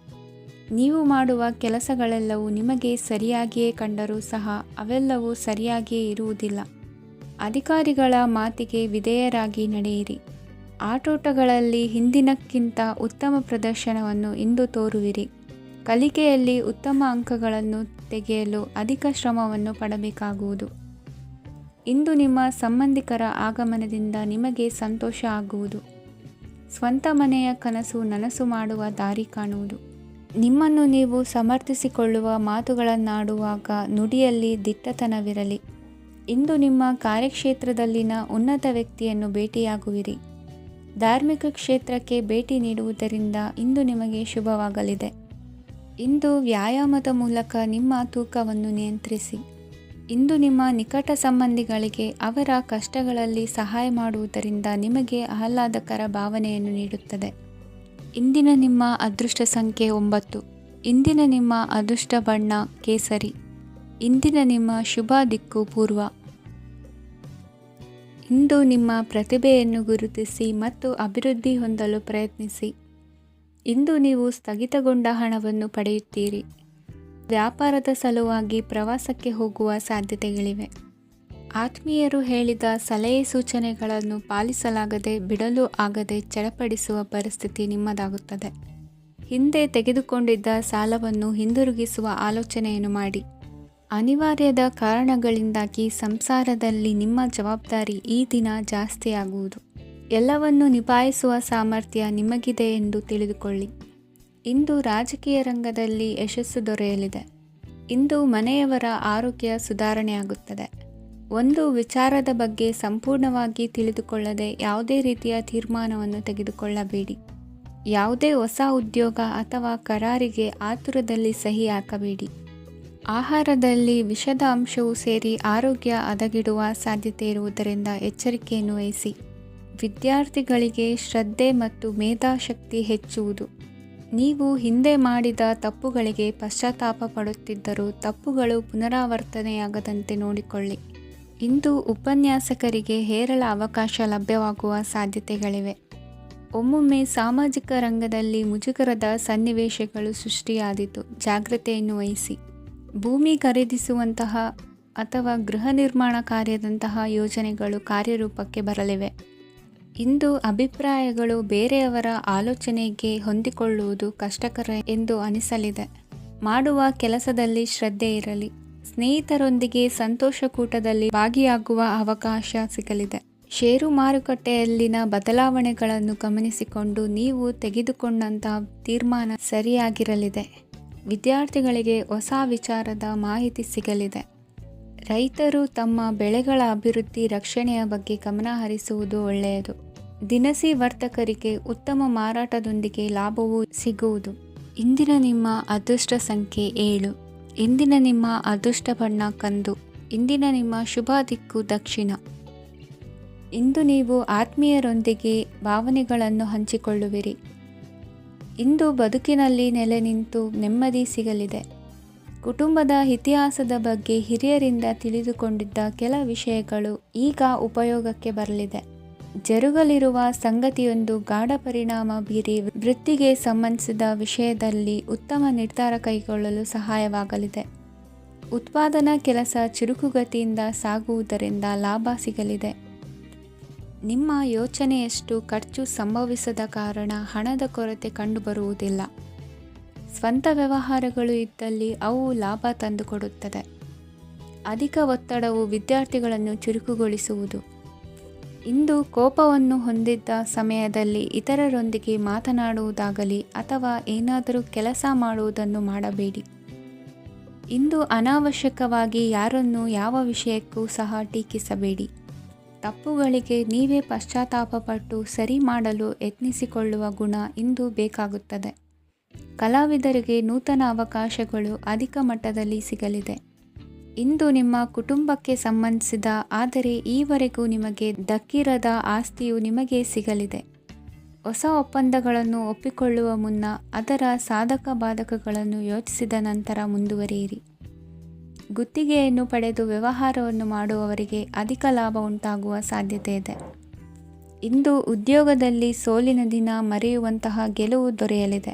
Speaker 1: ನೀವು ಮಾಡುವ ಕೆಲಸಗಳೆಲ್ಲವೂ ನಿಮಗೆ ಸರಿಯಾಗಿಯೇ ಕಂಡರೂ ಸಹ ಅವೆಲ್ಲವೂ ಸರಿಯಾಗಿಯೇ ಇರುವುದಿಲ್ಲ. ಅಧಿಕಾರಿಗಳ ಮಾತಿಗೆ ವಿಧೇಯರಾಗಿ ನಡೆಯಿರಿ. ಆಟೋಟಗಳಲ್ಲಿ ಹಿಂದಿನಕ್ಕಿಂತ ಉತ್ತಮ ಪ್ರದರ್ಶನವನ್ನು ಇಂದು ತೋರುವಿರಿ. ಕಲಿಕೆಯಲ್ಲಿ ಉತ್ತಮ ಅಂಕಗಳನ್ನು ತೆಗೆಯಲು ಅಧಿಕ ಶ್ರಮವನ್ನು ಪಡಬೇಕಾಗುವುದು. ಇಂದು ನಿಮ್ಮ ಸಂಬಂಧಿಕರ ಆಗಮನದಿಂದ ನಿಮಗೆ ಸಂತೋಷ ಆಗುವುದು. ಸ್ವಂತ ಮನೆಯ ಕನಸು ನನಸು ಮಾಡುವ ದಾರಿ ಕಾಣುವುದು. ನಿಮ್ಮನ್ನು ನೀವು ಸಮರ್ಥಿಸಿಕೊಳ್ಳುವ ಮಾತುಗಳನ್ನಾಡುವಾಗ ನುಡಿಯಲ್ಲಿ ದಿಟ್ಟತನವಿರಲಿ. ಇಂದು ನಿಮ್ಮ ಕಾರ್ಯಕ್ಷೇತ್ರದಲ್ಲಿನ ಉನ್ನತ ವ್ಯಕ್ತಿಯನ್ನು ಭೇಟಿಯಾಗುವಿರಿ. ಧಾರ್ಮಿಕ ಕ್ಷೇತ್ರಕ್ಕೆ ಭೇಟಿ ನೀಡುವುದರಿಂದ ಇಂದು ನಿಮಗೆ ಶುಭವಾಗಲಿದೆ. ಇಂದು ವ್ಯಾಯಾಮದ ಮೂಲಕ ನಿಮ್ಮ ತೂಕವನ್ನು ನಿಯಂತ್ರಿಸಿ. ಇಂದು ನಿಮ್ಮ ನಿಕಟ ಸಂಬಂಧಿಗಳಿಗೆ ಅವರ ಕಷ್ಟಗಳಲ್ಲಿ ಸಹಾಯ ಮಾಡುವುದರಿಂದ ನಿಮಗೆ ಆಹ್ಲಾದಕರ ಭಾವನೆಯನ್ನು ನೀಡುತ್ತದೆ. ಇಂದಿನ ನಿಮ್ಮ ಅದೃಷ್ಟ ಸಂಖ್ಯೆ 9. ಇಂದಿನ ನಿಮ್ಮ ಅದೃಷ್ಟ ಬಣ್ಣ ಕೇಸರಿ. ಇಂದಿನ ನಿಮ್ಮ ಶುಭ ದಿಕ್ಕು ಪೂರ್ವ. ಇಂದು ನಿಮ್ಮ ಪ್ರತಿಭೆಯನ್ನು ಗುರುತಿಸಿ ಮತ್ತು ಅಭಿವೃದ್ಧಿ ಹೊಂದಲು ಪ್ರಯತ್ನಿಸಿ. ಇಂದು ನೀವು ಸ್ಥಗಿತಗೊಂಡ ಹಣವನ್ನು ಪಡೆಯುತ್ತೀರಿ. ವ್ಯಾಪಾರದ ಸಲುವಾಗಿ ಪ್ರವಾಸಕ್ಕೆ ಹೋಗುವ ಸಾಧ್ಯತೆಗಳಿವೆ. ಆತ್ಮೀಯರು ಹೇಳಿದ ಸಲಹೆ ಸೂಚನೆಗಳನ್ನು ಪಾಲಿಸಲಾಗದೆ ಬಿಡಲು ಆಗದೆ ಚಡಪಡಿಸುವ ಪರಿಸ್ಥಿತಿ ನಿಮ್ಮದಾಗುತ್ತದೆ. ಹಿಂದೆ ತೆಗೆದುಕೊಂಡಿದ್ದ ಸಾಲವನ್ನು ಹಿಂದಿರುಗಿಸುವ ಆಲೋಚನೆಯನ್ನು ಮಾಡಿ. ಅನಿವಾರ್ಯದ ಕಾರಣಗಳಿಂದಾಗಿ ಸಂಸಾರದಲ್ಲಿ ನಿಮ್ಮ ಜವಾಬ್ದಾರಿ ಈ ದಿನ ಜಾಸ್ತಿಯಾಗುವುದು. ಎಲ್ಲವನ್ನು ನಿಭಾಯಿಸುವ ಸಾಮರ್ಥ್ಯ ನಿಮಗಿದೆ ಎಂದು ತಿಳಿದುಕೊಳ್ಳಿ. ಇಂದು ರಾಜಕೀಯ ರಂಗದಲ್ಲಿ ಯಶಸ್ಸು ದೊರೆಯಲಿದೆ. ಇಂದು ಮನೆಯವರ ಆರೋಗ್ಯ ಸುಧಾರಣೆಯಾಗುತ್ತದೆ. ಒಂದು ವಿಚಾರದ ಬಗ್ಗೆ ಸಂಪೂರ್ಣವಾಗಿ ತಿಳಿದುಕೊಳ್ಳದೆ ಯಾವುದೇ ರೀತಿಯ ತೀರ್ಮಾನವನ್ನು ತೆಗೆದುಕೊಳ್ಳಬೇಡಿ. ಯಾವುದೇ ಹೊಸ ಉದ್ಯೋಗ ಅಥವಾ ಕರಾರಿಗೆ ಆತುರದಲ್ಲಿ ಸಹಿ ಹಾಕಬೇಡಿ. ಆಹಾರದಲ್ಲಿ ವಿಷದ ಅಂಶವು ಸೇರಿ ಆರೋಗ್ಯ ಹದಗೆಡುವ ಸಾಧ್ಯತೆ ಇರುವುದರಿಂದ ಎಚ್ಚರಿಕೆಯನ್ನು ವಹಿಸಿ. ವಿದ್ಯಾರ್ಥಿಗಳಿಗೆ ಶ್ರದ್ಧೆ ಮತ್ತು ಮೇಧಾಶಕ್ತಿ ಹೆಚ್ಚುವುದು. ನೀವು ಹಿಂದೆ ಮಾಡಿದ ತಪ್ಪುಗಳಿಗೆ ಪಶ್ಚಾತ್ತಾಪ ಪಡುತ್ತಿದ್ದರೂ ತಪ್ಪುಗಳು ಪುನರಾವರ್ತನೆಯಾಗದಂತೆ ನೋಡಿಕೊಳ್ಳಿ. ಇಂದು ಉಪನ್ಯಾಸಕರಿಗೆ ಹೇರಳ ಅವಕಾಶ ಲಭ್ಯವಾಗುವ ಸಾಧ್ಯತೆಗಳಿವೆ. ಒಮ್ಮೊಮ್ಮೆ ಸಾಮಾಜಿಕ ರಂಗದಲ್ಲಿ ಮುಜುಗರದ ಸನ್ನಿವೇಶಗಳು ಸೃಷ್ಟಿಯಾದೀತು. ಜಾಗ್ರತೆಯನ್ನು ವಹಿಸಿ. ಭೂಮಿ ಖರೀದಿಸುವಂತಹ ಅಥವಾ ಗೃಹ ನಿರ್ಮಾಣ ಕಾರ್ಯದಂತಹ ಯೋಜನೆಗಳು ಕಾರ್ಯರೂಪಕ್ಕೆ ಬರಲಿವೆ. ಇಂದು ಅಭಿಪ್ರಾಯಗಳು ಬೇರೆಯವರ ಆಲೋಚನೆಗೆ ಹೊಂದಿಕೊಳ್ಳುವುದು ಕಷ್ಟಕರ ಎಂದು ಅನಿಸಲಿದೆ. ಮಾಡುವ ಕೆಲಸದಲ್ಲಿ ಶ್ರದ್ಧೆ ಇರಲಿ. ಸ್ನೇಹಿತರೊಂದಿಗೆ ಸಂತೋಷಕೂಟದಲ್ಲಿ ಭಾಗಿಯಾಗುವ ಅವಕಾಶ ಸಿಗಲಿದೆ. ಷೇರು ಮಾರುಕಟ್ಟೆಯಲ್ಲಿನ ಬದಲಾವಣೆಗಳನ್ನು ಗಮನಿಸಿಕೊಂಡು ನೀವು ತೆಗೆದುಕೊಂಡಂತಹ ತೀರ್ಮಾನ ಸರಿಯಾಗಿರಲಿದೆ. ವಿದ್ಯಾರ್ಥಿಗಳಿಗೆ ಹೊಸ ವಿಚಾರದ ಮಾಹಿತಿ ಸಿಗಲಿದೆ. ರೈತರು ತಮ್ಮ ಬೆಳೆಗಳ ಅಭಿವೃದ್ಧಿ ರಕ್ಷಣೆಯ ಬಗ್ಗೆ ಗಮನ ಹರಿಸುವುದು ಒಳ್ಳೆಯದು. ದಿನಸಿ ವರ್ತಕರಿಗೆ ಉತ್ತಮ ಮಾರಾಟದೊಂದಿಗೆ ಲಾಭವೂ ಸಿಗುವುದು. ಇಂದಿನ ನಿಮ್ಮ ಅದೃಷ್ಟ ಸಂಖ್ಯೆ 7. ಇಂದಿನ ನಿಮ್ಮ ಅದೃಷ್ಟ ಬಣ್ಣ ಕಂದು. ಇಂದಿನ ನಿಮ್ಮ ಶುಭ ದಿಕ್ಕು ದಕ್ಷಿಣ. ಇಂದು ನೀವು ಆತ್ಮೀಯರೊಂದಿಗೆ ಭಾವನೆಗಳನ್ನು ಹಂಚಿಕೊಳ್ಳುವಿರಿ. ಇಂದು ಬದುಕಿನಲ್ಲಿ ನೆಲೆ ನಿಂತು ನೆಮ್ಮದಿ ಸಿಗಲಿದೆ. ಕುಟುಂಬದ ಇತಿಹಾಸದ ಬಗ್ಗೆ ಹಿರಿಯರಿಂದ ತಿಳಿದುಕೊಂಡಿದ್ದ ಕೆಲ ವಿಷಯಗಳು ಈಗ ಉಪಯೋಗಕ್ಕೆ ಬರಲಿದೆ. ಜರುಗಲಿರುವ ಸಂಗತಿಯೊಂದು ಗಾಢ ಪರಿಣಾಮ ಬೀರಿ ವೃತ್ತಿಗೆ ಸಂಬಂಧಿಸಿದ ವಿಷಯದಲ್ಲಿ ಉತ್ತಮ ನಿರ್ಧಾರ ಕೈಗೊಳ್ಳಲು ಸಹಾಯವಾಗಲಿದೆ. ಉತ್ಪಾದನಾ ಕೆಲಸ ಚುರುಕುಗತಿಯಿಂದ ಸಾಗುವುದರಿಂದ ಲಾಭ ಸಿಗಲಿದೆ. ನಿಮ್ಮ ಯೋಚನೆಯಷ್ಟು ಖರ್ಚು ಸಂಭವಿಸದ ಕಾರಣ ಹಣದ ಕೊರತೆ ಕಂಡುಬರುವುದಿಲ್ಲ. ಸ್ವಂತ ವ್ಯವಹಾರಗಳು ಇದ್ದಲ್ಲಿ ಅವು ಲಾಭ ತಂದುಕೊಡುತ್ತದೆ. ಅಧಿಕ ಒತ್ತಡವು ವಿದ್ಯಾರ್ಥಿಗಳನ್ನು ಚುರುಕುಗೊಳಿಸುವುದು. ಇಂದು ಕೋಪವನ್ನು ಹೊಂದಿದ್ದ ಸಮಯದಲ್ಲಿ ಇತರರೊಂದಿಗೆ ಮಾತನಾಡುವುದಾಗಲಿ ಅಥವಾ ಏನಾದರೂ ಕೆಲಸ ಮಾಡುವುದನ್ನು ಮಾಡಬೇಡಿ. ಇಂದು ಅನಾವಶ್ಯಕವಾಗಿ ಯಾರನ್ನು ಯಾವ ವಿಷಯಕ್ಕೂ ಸಹ ಟೀಕಿಸಬೇಡಿ. ತಪ್ಪುಗಳಿಗೆ ನೀವೇ ಪಶ್ಚಾತ್ತಾಪಪಟ್ಟು ಸರಿ ಮಾಡಲು ಯತ್ನಿಸಿಕೊಳ್ಳುವ ಗುಣ ಇಂದು ಬೇಕಾಗುತ್ತದೆ. ಕಲಾವಿದರಿಗೆ ನೂತನ ಅವಕಾಶಗಳು ಅಧಿಕ ಮಟ್ಟದಲ್ಲಿ ಸಿಗಲಿದೆ. ಇಂದು ನಿಮ್ಮ ಕುಟುಂಬಕ್ಕೆ ಸಂಬಂಧಿಸಿದ ಆದರೆ ಈವರೆಗೂ ನಿಮಗೆ ದಕ್ಕಿರದ ಆಸ್ತಿಯು ನಿಮಗೆ ಸಿಗಲಿದೆ. ಹೊಸ ಒಪ್ಪಂದಗಳನ್ನು ಒಪ್ಪಿಕೊಳ್ಳುವ ಮುನ್ನ ಅದರ ಸಾಧಕ ಬಾಧಕಗಳನ್ನು ಯೋಚಿಸಿದ ನಂತರ ಮುಂದುವರಿಯಿರಿ. ಗುತ್ತಿಗೆಯನ್ನು ಪಡೆದು ವ್ಯವಹಾರವನ್ನು ಮಾಡುವವರಿಗೆ ಅಧಿಕ ಲಾಭ ಉಂಟಾಗುವ ಸಾಧ್ಯತೆ ಇದೆ. ಇಂದು ಉದ್ಯೋಗದಲ್ಲಿ ಸೋಲಿನ ದಿನ ಮರೆಯುವಂತಹ ಗೆಲುವು ದೊರೆಯಲಿದೆ.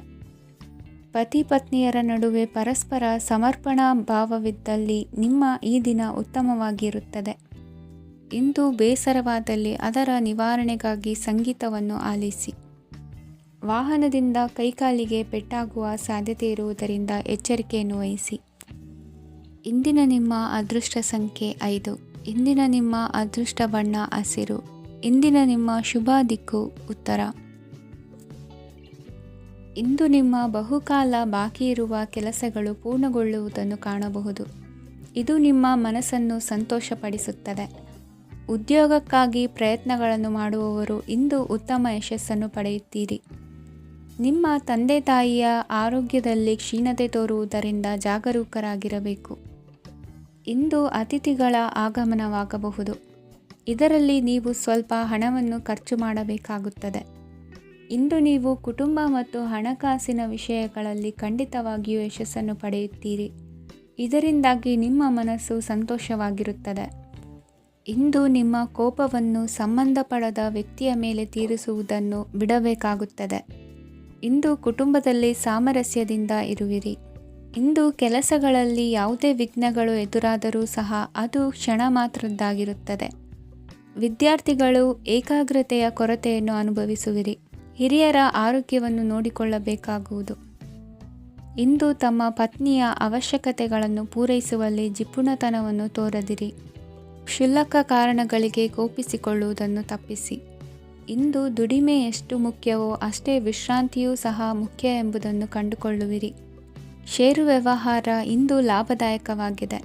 Speaker 1: ಪತಿ ಪತ್ನಿಯರ ನಡುವೆ ಪರಸ್ಪರ ಸಮರ್ಪಣಾ ಭಾವವಿದ್ದಲ್ಲಿ ನಿಮ್ಮ ಈ ದಿನ ಉತ್ತಮವಾಗಿರುತ್ತದೆ. ಇಂದು ಬೇಸರವಾದಲ್ಲಿ ಅದರ ನಿವಾರಣೆಗಾಗಿ ಸಂಗೀತವನ್ನು ಆಲಿಸಿ. ವಾಹನದಿಂದ ಕೈಕಾಲಿಗೆ ಪೆಟ್ಟಾಗುವ ಸಾಧ್ಯತೆ ಇರುವುದರಿಂದ ಎಚ್ಚರಿಕೆಯನ್ನು ವಹಿಸಿ. ಇಂದಿನ ನಿಮ್ಮ ಅದೃಷ್ಟ ಸಂಖ್ಯೆ 5. ಇಂದಿನ ನಿಮ್ಮ ಅದೃಷ್ಟ ಬಣ್ಣ ಹಸಿರು. ಇಂದಿನ ನಿಮ್ಮ ಶುಭ ದಿಕ್ಕು ಉತ್ತರ. ಇಂದು ನಿಮ್ಮ ಬಹುಕಾಲ ಬಾಕಿ ಇರುವ ಕೆಲಸಗಳು ಪೂರ್ಣಗೊಳ್ಳುವುದನ್ನು ಕಾಣಬಹುದು. ಇದು ನಿಮ್ಮ ಮನಸ್ಸನ್ನು ಸಂತೋಷಪಡಿಸುತ್ತದೆ. ಉದ್ಯೋಗಕ್ಕಾಗಿ ಪ್ರಯತ್ನಗಳನ್ನು ಮಾಡುವವರು ಇಂದು ಉತ್ತಮ ಯಶಸ್ಸನ್ನು ಪಡೆಯುತ್ತೀರಿ. ನಿಮ್ಮ ತಂದೆ ತಾಯಿಯ ಆರೋಗ್ಯದಲ್ಲಿ ಕ್ಷೀಣತೆ ತೋರುವುದರಿಂದ ಜಾಗರೂಕರಾಗಿರಬೇಕು. ಇಂದು ಅತಿಥಿಗಳ ಆಗಮನವಾಗಬಹುದು. ಇದರಲ್ಲಿ ನೀವು ಸ್ವಲ್ಪ ಹಣವನ್ನು ಖರ್ಚು ಮಾಡಬೇಕಾಗುತ್ತದೆ. ಇಂದು ನೀವು ಕುಟುಂಬ ಮತ್ತು ಹಣಕಾಸಿನ ವಿಷಯಗಳಲ್ಲಿ ಖಂಡಿತವಾಗಿಯೂ ಯಶಸ್ಸನ್ನು ಪಡೆಯುತ್ತೀರಿ. ಇದರಿಂದಾಗಿ ನಿಮ್ಮ ಮನಸ್ಸು ಸಂತೋಷವಾಗಿರುತ್ತದೆ. ಇಂದು ನಿಮ್ಮ ಕೋಪವನ್ನು ಸಂಬಂಧಪಡದ ವ್ಯಕ್ತಿಯ ಮೇಲೆ ತೀರಿಸುವುದನ್ನು ಬಿಡಬೇಕಾಗುತ್ತದೆ. ಇಂದು ಕುಟುಂಬದಲ್ಲಿ ಸಾಮರಸ್ಯದಿಂದ ಇರುವಿರಿ. ಇಂದು ಕೆಲಸಗಳಲ್ಲಿ ಯಾವುದೇ ವಿಘ್ನಗಳು ಎದುರಾದರೂ ಸಹ ಅದು ಕ್ಷಣ ಮಾತ್ರದ್ದಾಗಿರುತ್ತದೆ. ವಿದ್ಯಾರ್ಥಿಗಳು ಏಕಾಗ್ರತೆಯ ಕೊರತೆಯನ್ನು ಅನುಭವಿಸುವಿರಿ. ಹಿರಿಯರ ಆರೋಗ್ಯವನ್ನು ನೋಡಿಕೊಳ್ಳಬೇಕಾಗುವುದು. ಇಂದು ತಮ್ಮ ಪತ್ನಿಯ ಅವಶ್ಯಕತೆಗಳನ್ನು ಪೂರೈಸುವಲ್ಲಿ ಜಿಪುಣತನವನ್ನು ತೋರದಿರಿ. ಕ್ಷುಲ್ಲಕ ಕಾರಣಗಳಿಗೆ ಕೋಪಿಸಿಕೊಳ್ಳುವುದನ್ನು ತಪ್ಪಿಸಿ. ಇಂದು ದುಡಿಮೆ ಎಷ್ಟು ಮುಖ್ಯವೋ ಅಷ್ಟೇ ವಿಶ್ರಾಂತಿಯೂ ಸಹ ಮುಖ್ಯ ಎಂಬುದನ್ನು ಕಂಡುಕೊಳ್ಳುವಿರಿ. ಷೇರು ವ್ಯವಹಾರ ಇಂದು ಲಾಭದಾಯಕವಾಗಿದೆ.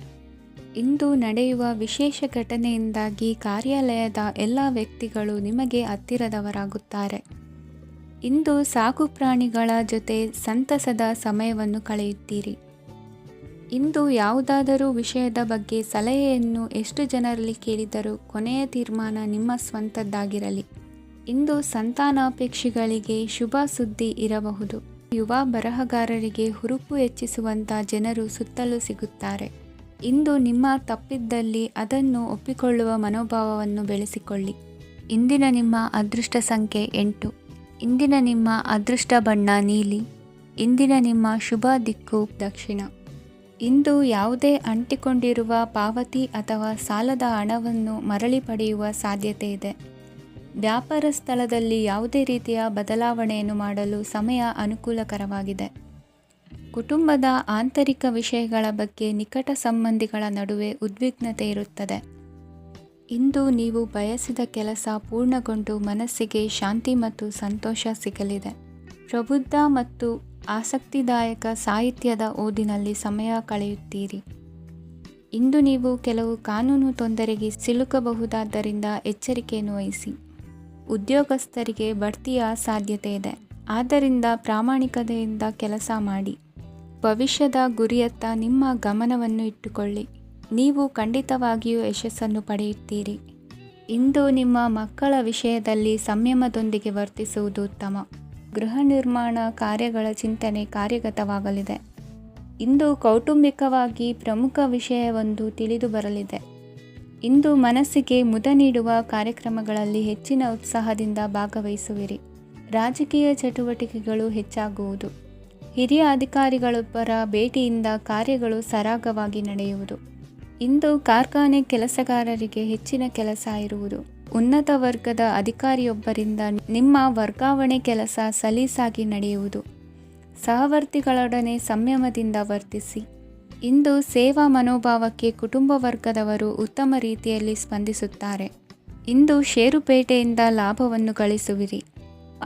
Speaker 1: ಇಂದು ನಡೆಯುವ ವಿಶೇಷ ಘಟನೆಯಿಂದಾಗಿ ಕಾರ್ಯಾಲಯದ ಎಲ್ಲ ವ್ಯಕ್ತಿಗಳು ನಿಮಗೆ ಹತ್ತಿರದವರಾಗುತ್ತಾರೆ. ಇಂದು ಸಾಕು ಪ್ರಾಣಿಗಳ ಜೊತೆ ಸಂತಸದ ಸಮಯವನ್ನು ಕಳೆಯುತ್ತೀರಿ. ಇಂದು ಯಾವುದಾದರೂ ವಿಷಯದ ಬಗ್ಗೆ ಸಲಹೆಯನ್ನು ಎಷ್ಟು ಜನರಲ್ಲಿ ಕೇಳಿದರೂ ಕೊನೆಯ ತೀರ್ಮಾನ ನಿಮ್ಮ ಸ್ವಂತದ್ದಾಗಿರಲಿ. ಇಂದು ಸಂತಾನಾಪೇಕ್ಷಿಗಳಿಗೆ ಶುಭ ಸುದ್ದಿ ಇರಬಹುದು. ಯುವ ಬರಹಗಾರರಿಗೆ ಹುರುಪು ಹೆಚ್ಚಿಸುವಂಥ ಜನರು ಸುತ್ತಲೂ ಸಿಗುತ್ತಾರೆ. ಇಂದು ನಿಮ್ಮ ತಪ್ಪಿದ್ದಲ್ಲಿ ಅದನ್ನು ಒಪ್ಪಿಕೊಳ್ಳುವ ಮನೋಭಾವವನ್ನು ಬೆಳೆಸಿಕೊಳ್ಳಿ. ಇಂದಿನ ನಿಮ್ಮ ಅದೃಷ್ಟ ಸಂಖ್ಯೆ 8. ಇಂದಿನ ನಿಮ್ಮ ಅದೃಷ್ಟ ಬಣ್ಣ ನೀಲಿ. ಇಂದಿನ ನಿಮ್ಮ ಶುಭ ದಿಕ್ಕು ದಕ್ಷಿಣ. ಇಂದು ಯಾವುದೇ ಅಂಟಿಕೊಂಡಿರುವ ಪಾವತಿ ಅಥವಾ ಸಾಲದ ಹಣವನ್ನು ಮರಳಿ ಪಡೆಯುವ ಸಾಧ್ಯತೆ ಇದೆ. ವ್ಯಾಪಾರ ಸ್ಥಳದಲ್ಲಿ ಯಾವುದೇ ರೀತಿಯ ಬದಲಾವಣೆಯನ್ನು ಮಾಡಲು ಸಮಯ ಅನುಕೂಲಕರವಾಗಿದೆ. ಕುಟುಂಬದ ಆಂತರಿಕ ವಿಷಯಗಳ ಬಗ್ಗೆ ನಿಕಟ ಸಂಬಂಧಿಗಳ ನಡುವೆ ಉದ್ವಿಗ್ನತೆ ಇರುತ್ತದೆ. ಇಂದು ನೀವು ಬಯಸಿದ ಕೆಲಸ ಪೂರ್ಣಗೊಂಡು ಮನಸ್ಸಿಗೆ ಶಾಂತಿ ಮತ್ತು ಸಂತೋಷ ಸಿಗಲಿದೆ. ಪ್ರಬುದ್ಧ ಮತ್ತು ಆಸಕ್ತಿದಾಯಕ ಸಾಹಿತ್ಯದ ಓದಿನಲ್ಲಿ ಸಮಯ ಕಳೆಯುತ್ತೀರಿ. ಇಂದು ನೀವು ಕೆಲವು ಕಾನೂನು ತೊಂದರೆಗೆ ಸಿಲುಕಬಹುದಾದ್ದರಿಂದ ಎಚ್ಚರಿಕೆಯನ್ನು ವಹಿಸಿ. ಉದ್ಯೋಗಸ್ಥರಿಗೆ ಬಡ್ತಿಯ ಸಾಧ್ಯತೆ ಇದೆ, ಆದ್ದರಿಂದ ಪ್ರಾಮಾಣಿಕತೆಯಿಂದ ಕೆಲಸ ಮಾಡಿ. ಭವಿಷ್ಯದ ಗುರಿಯತ್ತ ನಿಮ್ಮ ಗಮನವನ್ನು ಇಟ್ಟುಕೊಳ್ಳಿ. ನೀವು ಖಂಡಿತವಾಗಿಯೂ ಯಶಸ್ಸನ್ನು ಪಡೆಯುತ್ತೀರಿ. ಇಂದು ನಿಮ್ಮ ಮಕ್ಕಳ ವಿಷಯದಲ್ಲಿ ಸಂಯಮದೊಂದಿಗೆ ವರ್ತಿಸುವುದು ಉತ್ತಮ. ಗೃಹ ನಿರ್ಮಾಣ ಕಾರ್ಯಗಳ ಚಿಂತನೆ ಕಾರ್ಯಗತವಾಗಲಿದೆ. ಇಂದು ಕೌಟುಂಬಿಕವಾಗಿ ಪ್ರಮುಖ ವಿಷಯವೊಂದು ತಿಳಿದು ಬರಲಿದೆ. ಇಂದು ಮನಸ್ಸಿಗೆ ಮುದ ನೀಡುವ ಕಾರ್ಯಕ್ರಮಗಳಲ್ಲಿ ಹೆಚ್ಚಿನ ಉತ್ಸಾಹದಿಂದ ಭಾಗವಹಿಸುವಿರಿ. ರಾಜಕೀಯ ಚಟುವಟಿಕೆಗಳು ಹೆಚ್ಚಾಗುವುದು. ಹಿರಿಯ ಅಧಿಕಾರಿಗಳೊಬ್ಬರ ಭೇಟಿಯಿಂದ ಕಾರ್ಯಗಳು ಸರಾಗವಾಗಿ ನಡೆಯುವುದು. ಇಂದು ಕಾರ್ಖಾನೆ ಕೆಲಸಗಾರರಿಗೆ ಹೆಚ್ಚಿನ ಕೆಲಸ ಇರುವುದು. ಉನ್ನತ ವರ್ಗದ ಅಧಿಕಾರಿಯೊಬ್ಬರಿಂದ ನಿಮ್ಮ ವರ್ಗಾವಣೆ ಕೆಲಸ ಸಲೀಸಾಗಿ ನಡೆಯುವುದು. ಸಹವರ್ತಿಗಳೊಡನೆ ಸಂಯಮದಿಂದ ವರ್ತಿಸಿ. ಇಂದು ಸೇವಾ ಮನೋಭಾವಕ್ಕೆ ಕುಟುಂಬ ವರ್ಗದವರು ಉತ್ತಮ ರೀತಿಯಲ್ಲಿ ಸ್ಪಂದಿಸುತ್ತಾರೆ. ಇಂದು ಷೇರುಪೇಟೆಯಿಂದ ಲಾಭವನ್ನು ಗಳಿಸುವಿರಿ.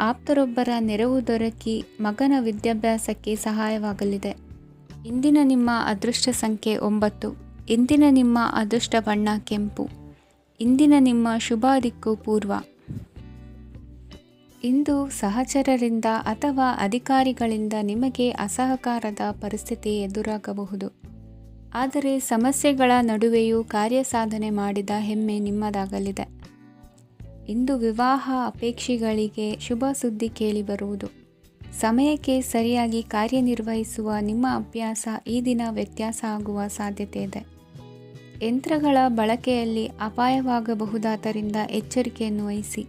Speaker 1: ಆಪ್ತರೊಬ್ಬರ ನೆರವು ದೊರಕಿ ಮಗನ ವಿದ್ಯಾಭ್ಯಾಸಕ್ಕೆ ಸಹಾಯವಾಗಲಿದೆ. ಇಂದಿನ ನಿಮ್ಮ ಅದೃಷ್ಟ ಸಂಖ್ಯೆ 9. ಇಂದಿನ ನಿಮ್ಮ ಅದೃಷ್ಟ ಬಣ್ಣ ಕೆಂಪು. ಇಂದಿನ ನಿಮ್ಮ ಶುಭ ದಿಕ್ಕು ಪೂರ್ವ. ಇಂದು ಸಹಚರರಿಂದ ಅಥವಾ ಅಧಿಕಾರಿಗಳಿಂದ ನಿಮಗೆ ಅಸಹಕಾರದ ಪರಿಸ್ಥಿತಿ ಎದುರಾಗಬಹುದು. ಆದರೆ ಸಮಸ್ಯೆಗಳ ನಡುವೆಯೂ ಕಾರ್ಯಸಾಧನೆ ಮಾಡಿದ ಹೆಮ್ಮೆ ನಿಮ್ಮದಾಗಲಿದೆ. ಇಂದು ವಿವಾಹ ಅಪೇಕ್ಷಿಗಳಿಗೆ ಶುಭ ಸುದ್ದಿ ಕೇಳಿಬರುವುದು. ಸಮಯಕ್ಕೆ ಸರಿಯಾಗಿ ಕಾರ್ಯನಿರ್ವಹಿಸುವ ನಿಮ್ಮ ಅಭ್ಯಾಸ ಈ ದಿನ ವ್ಯತ್ಯಾಸ ಆಗುವ ಸಾಧ್ಯತೆ ಇದೆ. ಯಂತ್ರಗಳ ಬಳಕೆಯಲ್ಲಿ ಅಪಾಯವಾಗಬಹುದಾದ್ದರಿಂದ ಎಚ್ಚರಿಕೆಯನ್ನು ವಹಿಸಿ.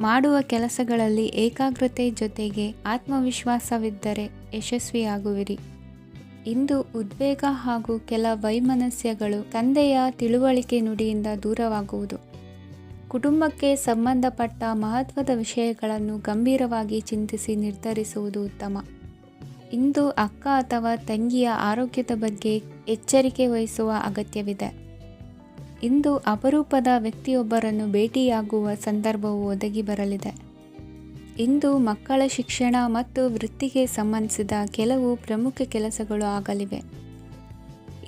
Speaker 1: ಮಾಡುವ ಕೆಲಸಗಳಲ್ಲಿ ಏಕಾಗ್ರತೆ ಜೊತೆಗೆ ಆತ್ಮವಿಶ್ವಾಸವಿದ್ದರೆ ಯಶಸ್ವಿಯಾಗುವಿರಿ. ಇಂದು ಉದ್ವೇಗ ಹಾಗೂ ಕೆಲ ವೈಮನಸ್ಯಗಳು ತಂದೆಯ ತಿಳುವಳಿಕೆ ನುಡಿಯಿಂದ ದೂರವಾಗುವುದು. ಕುಟುಂಬಕ್ಕೆ ಸಂಬಂಧಪಟ್ಟ ಮಹತ್ವದ ವಿಷಯಗಳನ್ನು ಗಂಭೀರವಾಗಿ ಚಿಂತಿಸಿ ನಿರ್ಧರಿಸುವುದು ಉತ್ತಮ. ಇಂದು ಅಕ್ಕ ಅಥವಾ ತಂಗಿಯ ಆರೋಗ್ಯದ ಬಗ್ಗೆ ಎಚ್ಚರಿಕೆ ವಹಿಸುವ ಅಗತ್ಯವಿದೆ. ಇಂದು ಅಪರೂಪದ ವ್ಯಕ್ತಿಯೊಬ್ಬರನ್ನು ಭೇಟಿಯಾಗುವ ಸಂದರ್ಭವು ಒದಗಿ ಬರಲಿದೆ. ಇಂದು ಮಕ್ಕಳ ಶಿಕ್ಷಣ ಮತ್ತು ವೃತ್ತಿಗೆ ಸಂಬಂಧಿಸಿದ ಕೆಲವು ಪ್ರಮುಖ ಕೆಲಸಗಳು ಆಗಲಿವೆ.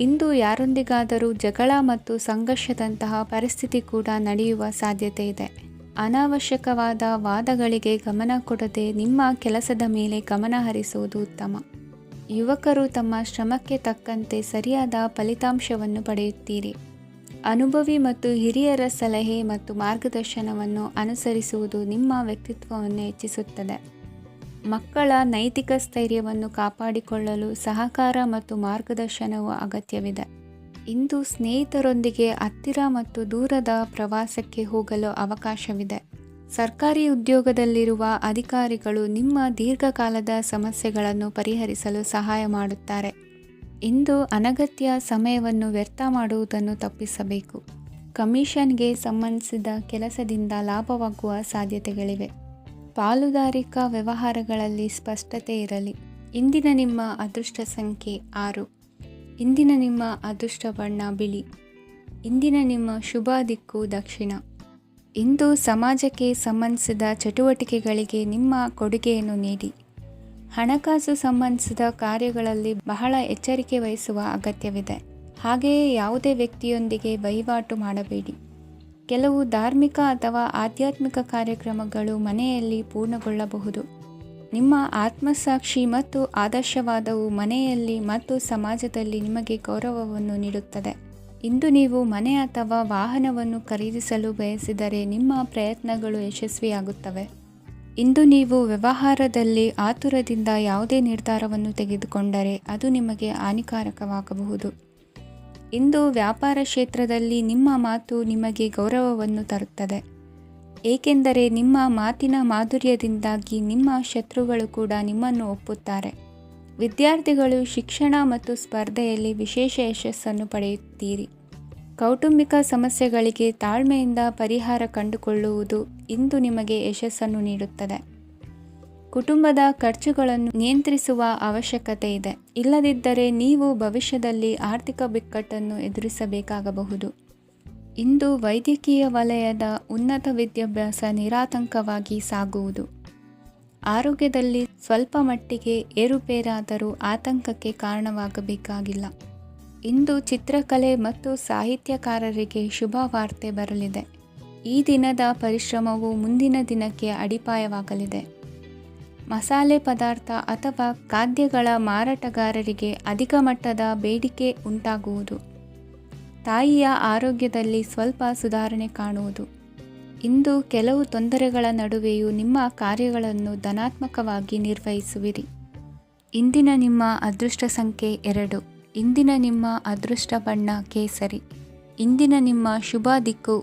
Speaker 1: ಇಂದು ಯಾರೊಂದಿಗಾದರೂ ಜಗಳ ಮತ್ತು ಸಂಘರ್ಷದಂತಹ ಪರಿಸ್ಥಿತಿ ಕೂಡ ನಡೆಯುವ ಸಾಧ್ಯತೆ ಇದೆ. ಅನಾವಶ್ಯಕವಾದ ವಾದಗಳಿಗೆ ಗಮನ ಕೊಡದೆ ನಿಮ್ಮ ಕೆಲಸದ ಮೇಲೆ ಗಮನ ಹರಿಸುವುದು ಉತ್ತಮ. ಯುವಕರು ತಮ್ಮ ಶ್ರಮಕ್ಕೆ ತಕ್ಕಂತೆ ಸರಿಯಾದ ಫಲಿತಾಂಶವನ್ನು ಪಡೆಯುತ್ತೀರಿ. ಅನುಭವಿ ಮತ್ತು ಹಿರಿಯರ ಸಲಹೆ ಮತ್ತು ಮಾರ್ಗದರ್ಶನವನ್ನು ಅನುಸರಿಸುವುದು ನಿಮ್ಮ ವ್ಯಕ್ತಿತ್ವವನ್ನು ಹೆಚ್ಚಿಸುತ್ತದೆ. ಮಕ್ಕಳ ನೈತಿಕ ಸ್ಥೈರ್ಯವನ್ನು ಕಾಪಾಡಿಕೊಳ್ಳಲು ಸಹಕಾರ ಮತ್ತು ಮಾರ್ಗದರ್ಶನವು ಅಗತ್ಯವಿದೆ. ಇಂದು ಸ್ನೇಹಿತರೊಂದಿಗೆ ಹತ್ತಿರ ಮತ್ತು ದೂರದ ಪ್ರವಾಸಕ್ಕೆ ಹೋಗಲು ಅವಕಾಶವಿದೆ. ಸರ್ಕಾರಿ ಉದ್ಯೋಗದಲ್ಲಿರುವ ಅಧಿಕಾರಿಗಳು ನಿಮ್ಮ ದೀರ್ಘಕಾಲದ ಸಮಸ್ಯೆಗಳನ್ನು ಪರಿಹರಿಸಲು ಸಹಾಯ ಮಾಡುತ್ತಾರೆ. ಇಂದು ಅನಗತ್ಯ ಸಮಯವನ್ನು ವ್ಯರ್ಥ ಮಾಡುವುದನ್ನು ತಪ್ಪಿಸಬೇಕು. ಕಮಿಷನ್ಗೆ ಸಂಬಂಧಿಸಿದ ಕೆಲಸದಿಂದ ಲಾಭವಾಗುವ ಸಾಧ್ಯತೆಗಳಿವೆ. ಪಾಲುದಾರಿಕಾ ವ್ಯವಹಾರಗಳಲ್ಲಿ ಸ್ಪಷ್ಟತೆ ಇರಲಿ. ಇಂದಿನ ನಿಮ್ಮ ಅದೃಷ್ಟ ಸಂಖ್ಯೆ 6. ಇಂದಿನ ನಿಮ್ಮ ಅದೃಷ್ಟ ಬಣ್ಣ ಬಿಳಿ. ಇಂದಿನ ನಿಮ್ಮ ಶುಭ ದಿಕ್ಕು ದಕ್ಷಿಣ. ಇಂದು ಸಮಾಜಕ್ಕೆ ಸಂಬಂಧಿಸಿದ ಚಟುವಟಿಕೆಗಳಿಗೆ ನಿಮ್ಮ ಕೊಡುಗೆಯನ್ನು ನೀಡಿ. ಹಣಕಾಸು ಸಂಬಂಧಿಸಿದ ಕಾರ್ಯಗಳಲ್ಲಿ ಬಹಳ ಎಚ್ಚರಿಕೆ ವಹಿಸುವ ಅಗತ್ಯವಿದೆ. ಹಾಗೆಯೇ ಯಾವುದೇ ವ್ಯಕ್ತಿಯೊಂದಿಗೆ ವಹಿವಾಟು ಮಾಡಬೇಡಿ. ಕೆಲವು ಧಾರ್ಮಿಕ ಅಥವಾ ಆಧ್ಯಾತ್ಮಿಕ ಕಾರ್ಯಕ್ರಮಗಳು ಮನೆಯಲ್ಲಿ ಪೂರ್ಣಗೊಳ್ಳಬಹುದು. ನಿಮ್ಮ ಆತ್ಮಸಾಕ್ಷಿ ಮತ್ತು ಆದರ್ಶವಾದವು ಮನೆಯಲ್ಲಿ ಮತ್ತು ಸಮಾಜದಲ್ಲಿ ನಿಮಗೆ ಗೌರವವನ್ನು ನೀಡುತ್ತದೆ. ಇಂದು ನೀವು ಮನೆ ಅಥವಾ ವಾಹನವನ್ನು ಖರೀದಿಸಲು ಬಯಸಿದರೆ ನಿಮ್ಮ ಪ್ರಯತ್ನಗಳು ಯಶಸ್ವಿಯಾಗುತ್ತವೆ. ಇಂದು ನೀವು ವ್ಯವಹಾರದಲ್ಲಿ ಆತುರದಿಂದ ಯಾವುದೇ ನಿರ್ಧಾರವನ್ನು ತೆಗೆದುಕೊಂಡರೆ ಅದು ನಿಮಗೆ ಹಾನಿಕಾರಕವಾಗಬಹುದು. ಇಂದು ವ್ಯಾಪಾರ ಕ್ಷೇತ್ರದಲ್ಲಿ ನಿಮ್ಮ ಮಾತು ನಿಮಗೆ ಗೌರವವನ್ನು ತರುತ್ತದೆ, ಏಕೆಂದರೆ ನಿಮ್ಮ ಮಾತಿನ ಮಾಧುರ್ಯದಿಂದಾಗಿ ನಿಮ್ಮ ಶತ್ರುಗಳು ಕೂಡ ನಿಮ್ಮನ್ನು ಒಪ್ಪುತ್ತಾರೆ. ವಿದ್ಯಾರ್ಥಿಗಳು ಶಿಕ್ಷಣ ಮತ್ತು ಸ್ಪರ್ಧೆಯಲ್ಲಿ ವಿಶೇಷ ಯಶಸ್ಸನ್ನು ಪಡೆಯುತ್ತೀರಿ. ಕೌಟುಂಬಿಕ ಸಮಸ್ಯೆಗಳಿಗೆ ತಾಳ್ಮೆಯಿಂದ ಪರಿಹಾರ ಕಂಡುಕೊಳ್ಳುವುದು ಇಂದು ನಿಮಗೆ ಯಶಸ್ಸನ್ನು ನೀಡುತ್ತದೆ. ಕುಟುಂಬದ ಖರ್ಚುಗಳನ್ನು ನಿಯಂತ್ರಿಸುವ ಅವಶ್ಯಕತೆ ಇದೆ. ಇಲ್ಲದಿದ್ದರೆ ನೀವು ಭವಿಷ್ಯದಲ್ಲಿ ಆರ್ಥಿಕ ಬಿಕ್ಕಟ್ಟನ್ನು ಎದುರಿಸಬೇಕಾಗಬಹುದು. ಇಂದು ವೈದ್ಯಕೀಯ ವಲಯದ ಉನ್ನತ ವಿದ್ಯಾಭ್ಯಾಸ ನಿರಾತಂಕವಾಗಿ ಸಾಗುವುದು. ಆರೋಗ್ಯದಲ್ಲಿ ಸ್ವಲ್ಪ ಮಟ್ಟಿಗೆ ಏರುಪೇರಾದರೂ ಆತಂಕಕ್ಕೆ ಕಾರಣವಾಗಬೇಕಾಗಿಲ್ಲ. ಇಂದು ಚಿತ್ರಕಲೆ ಮತ್ತು ಸಾಹಿತ್ಯಕಾರರಿಗೆ ಶುಭ ವಾರ್ತೆ ಬರಲಿದೆ. ಈ ದಿನದ ಪರಿಶ್ರಮವು ಮುಂದಿನ ದಿನಕ್ಕೆ ಅಡಿಪಾಯವಾಗಲಿದೆ. ಮಸಾಲೆ ಪದಾರ್ಥ ಅಥವಾ ಖಾದ್ಯಗಳ ಮಾರಾಟಗಾರರಿಗೆ ಅಧಿಕ ಮಟ್ಟದ ಬೇಡಿಕೆ ಉಂಟಾಗುವುದು. ತಾಯಿಯ ಆರೋಗ್ಯದಲ್ಲಿ ಸ್ವಲ್ಪ ಸುಧಾರಣೆ ಕಾಣುವುದು. ಇಂದು ಕೆಲವು ತೊಂದರೆಗಳ ನಡುವೆಯೂ ನಿಮ್ಮ ಕಾರ್ಯಗಳನ್ನು ಧನಾತ್ಮಕವಾಗಿ ನಿರ್ವಹಿಸುವಿರಿ. ಇಂದಿನ ನಿಮ್ಮ ಅದೃಷ್ಟ ಸಂಖ್ಯೆ 2. ಇಂದಿನ ನಿಮ್ಮ ಅದೃಷ್ಟ ಬಣ್ಣ ಕೇಸರಿ. ಇಂದಿನ ನಿಮ್ಮ ಶುಭ ದಿಕ್ಕು